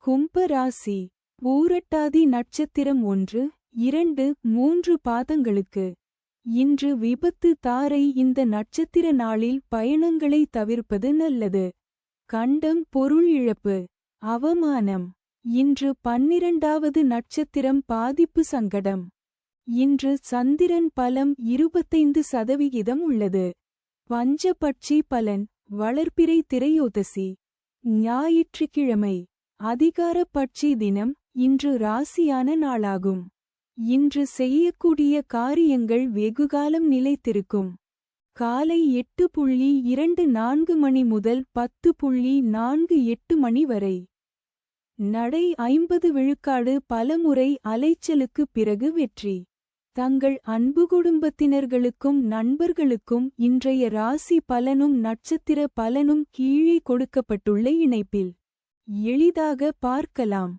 கும்ப ராசி. பூரட்டாதி நட்சத்திரம் 1, 2, 3 பாதங்களுக்கு. இன்று விபத்து தாரை. இந்த நட்சத்திர நாளில் பயணங்களை தவிர்ப்பது நல்லது. கண்டம் பொருள் இழப்பு. அவமானம். இன்று 12வது நட்சத்திரம் பாதிப்பு சங்கடம். இன்று சந்திரன் பலம் 25% உள்ளது. பஞ்சபட்சி பலன். வளர்பிறை திரையோதசி. ஞாயிற்றுக்கிழமை. அதிகார பட்சி தினம். இன்று ராசியான நாளாகும். இன்று செய்யக்கூடிய காரியங்கள் வெகுகாலம் நிலைத்திருக்கும். காலை 8:24 மணி முதல் 10:48 மணி வரை. நடை 50 விழுக்காடு. பலமுறை அலைச்சலுக்குப் பிறகு வெற்றி. தங்கள் அன்பு குடும்பத்தினர்களுக்கும் நண்பர்களுக்கும் இன்றைய ராசி பலனும் நட்சத்திர பலனும் கீழே கொடுக்கப்பட்டுள்ள இணைப்பில் எளிதாக பார்க்கலாம்.